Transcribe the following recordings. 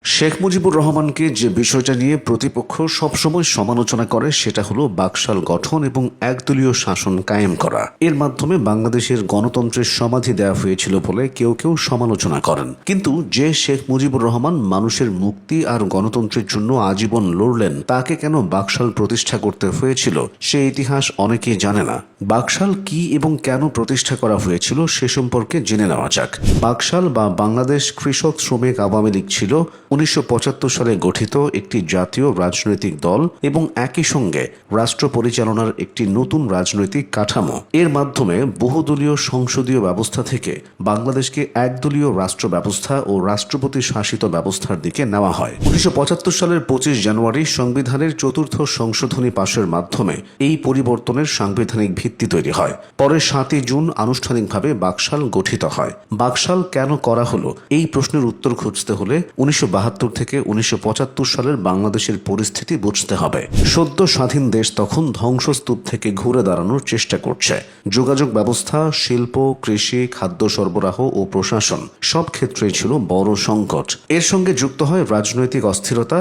শেখ মুজিবুর রহমানকে যে বিষয়টা নিয়ে প্রতিপক্ষ সবসময় সমালোচনা করে সেটা হলো বাকশাল গঠন এবং একদলীয় শাসন কায়েম করা। এর মাধ্যমে বাংলাদেশের গণতন্ত্রের সমাধি দেওয়া হয়েছিল বলে কেউ কেউ সমালোচনা করেন। কিন্তু যে শেখ মুজিবুর রহমান মানুষের মুক্তি আর গণতন্ত্রের জন্য আজীবন লড়লেন, তাকে কেন বাকশাল প্রতিষ্ঠা করতে হয়েছিল সে ইতিহাস অনেকেই জানে না। বাকশাল কি এবং কেন প্রতিষ্ঠা করা হয়েছিল সে সম্পর্কে জেনে নেওয়া যাক। বাকশাল বা বাংলাদেশ কৃষক শ্রমিক আওয়ামী লীগ ছিল 1975 সালে গঠিত একটি জাতীয় রাজনৈতিক দল এবং একই সঙ্গে রাষ্ট্র পরিচালনার একটি নতুন রাজনৈতিক কাঠামো। এর মাধ্যমে বহুদলীয় সংসদীয় ব্যবস্থা থেকে বাংলাদেশকে একদলীয় রাষ্ট্র ব্যবস্থা ও রাষ্ট্রপতি শাসিত ব্যবস্থার দিকে নেওয়া হয়। 1975 সালের 25 জানুয়ারি সংবিধানের চতুর্থ সংশোধনী পাশের মাধ্যমে এই পরিবর্তনের সাংবিধানিক ভিত্তি তৈরি হয়। পরে 7 জুন আনুষ্ঠানিকভাবে বাকশাল গঠিত হয়। বাকশাল কেন করা হলো এই প্রশ্নের উত্তর খুঁজতে হলে 1972 থেকে 1975 সালের বাংলাদেশের পরিস্থিতি বুঝতে হবে। সদ্য স্বাধীন দেশ তখন ধ্বংসস্তূপ থেকে ঘুরে দাঁড়ানোর চেষ্টা করছে। যোগাযোগ ব্যবস্থা, শিল্প, কৃষি, খাদ্য সরবরাহ ও প্রশাসন সব ক্ষেত্রেই ছিল বড় সংকট। এর সঙ্গে যুক্ত হয় রাজনৈতিক অস্থিরতা,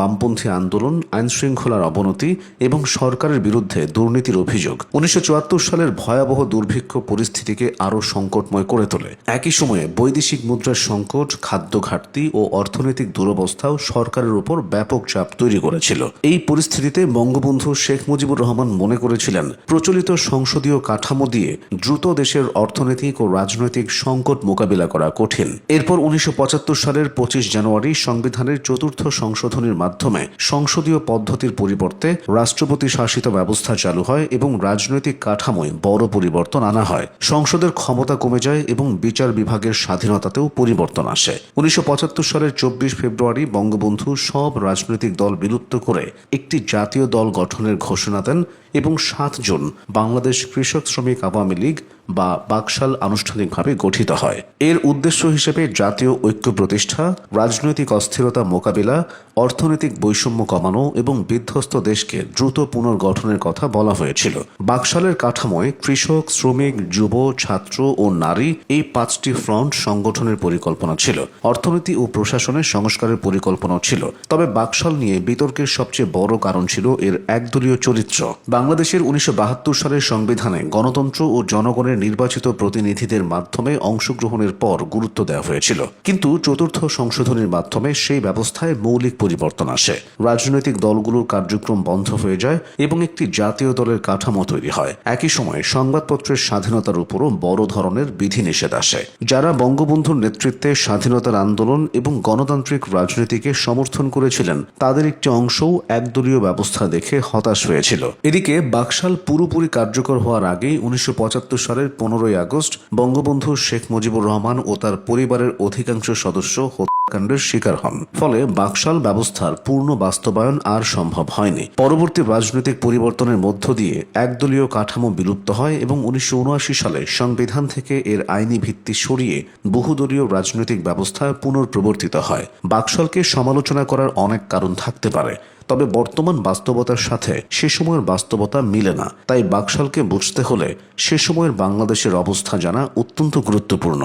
বামপন্থী আন্দোলন, আইন শৃঙ্খলার অবনতি এবং সরকারের বিরুদ্ধে দুর্নীতির অভিযোগ 1974 সালের ভয়াবহ দুর্ভিক্ষ পরিস্থিতিকে আরও সংকটময় করে তোলে। একই সময়ে বৈদেশিক মুদ্রার সংকট, খাদ্য ঘাটতি ও অর্থনৈতিক দুরবস্থাও সরকারের উপর ব্যাপক চাপ তৈরি করেছিল। এই পরিস্থিতিতে বঙ্গবন্ধু শেখ মুজিবুর রহমান মনে করেছিলেন প্রচলিত সংসদীয় কাঠামো দিয়ে দ্রুত দেশের অর্থনৈতিক ও রাজনৈতিক সংকট মোকাবিলা করা কঠিন। এরপর 1975 সালের 25 জানুয়ারি সংবিধানের চতুর্থ সংশোধনীর মাধ্যমে সংসদীয় পদ্ধতির পরিবর্তে রাষ্ট্রপতি শাসিত ব্যবস্থা চালু হয় এবং রাজনৈতিক কাঠামোয় বড় পরিবর্তন আনা হয়। সংসদের ক্ষমতা কমে যায় এবং বিচার বিভাগের স্বাধীনতাতেও পরিবর্তন আসে। 1975 সালের 24 ফেব্রুয়ারি বঙ্গবন্ধু সব রাজনৈতিক দল বিলুপ্ত করে একটি জাতীয় দল গঠনের ঘোষণা দেন এবং 7 জুন বাংলাদেশ কৃষক শ্রমিক আওয়ামী লীগ বা বাকশাল আনুষ্ঠানিকভাবে গঠিত হয়। এর উদ্দেশ্য হিসেবে জাতীয় ঐক্য প্রতিষ্ঠা, রাজনৈতিক অস্থিরতা মোকাবিলা, অর্থনৈতিক বৈষম্য কমানো এবং বিধ্বস্ত দেশকে দ্রুত পুনর্গঠনের কথা বলা হয়েছিল। বাকশালের কাঠামোয় কৃষক, শ্রমিক, যুব, ছাত্র ও নারী এই 5টি ফ্রন্ট সংগঠনের পরিকল্পনা ছিল। অর্থনীতি ও প্রশাসনের সংস্কারের পরিকল্পনাও ছিল। তবে বাকশাল নিয়ে বিতর্কের সবচেয়ে বড় কারণ ছিল এর একদলীয় চরিত্র। বাংলাদেশের 1972 সালের সংবিধানে গণতন্ত্র ও জনগণের নির্বাচিত প্রতিনিধিদের মাধ্যমে অংশগ্রহণের পর গুরুত্ব দেওয়া হয়েছিল। কিন্তু চতুর্থ সংশোধনীর মাধ্যমে সেই ব্যবস্থায় মৌলিক পরিবর্তন আসে। রাজনৈতিক দলগুলোর কার্যক্রম বন্ধ হয়ে যায় এবং একটি জাতীয় দলের কাঠামো তৈরি হয়। একই সময়ে সংবাদপত্রের স্বাধীনতার উপরও বড় ধরনের বিধিনিষেধ আসে। যারা বঙ্গবন্ধুর নেতৃত্বে স্বাধীনতার আন্দোলন এবং গণতান্ত্রিক রাজনীতিকে সমর্থন করেছিলেন, তাদের একটি অংশও একদলীয় ব্যবস্থা দেখে হতাশ হয়েছিল। এদিকে বাকশাল পুরোপুরি কার্যকর হওয়ার আগেই 1975 সালের 15 আগস্ট বঙ্গবন্ধু শেখ মুজিবুর রহমান ও তার পরিবারের অধিকাংশ সদস্য হত্যাকাণ্ডের শিকার হন। ফলে বাকশাল ব্যবস্থার পূর্ণ বাস্তবায়ন আর সম্ভব হয়নি। পরবর্তী রাজনৈতিক পরিবর্তনের মধ্য দিয়ে একদলীয় কাঠামো বিলুপ্ত হয় এবং 1979 সালে সংবিধান থেকে এর আইনি ভিত্তি সরিয়ে বহুদলীয় রাজনৈতিক ব্যবস্থা পুনর্প্রবর্তিত হয়। বাকশালকে সমালোচনা করার অনেক কারণ থাকতে পারে, তবে বর্তমান বাস্তবতার সাথে সে সময়ের বাস্তবতা মিলে না। তাই বাকশালকে বুঝতে হলে সে সময়ের বাংলাদেশের অবস্থা জানা অত্যন্ত গুরুত্বপূর্ণ।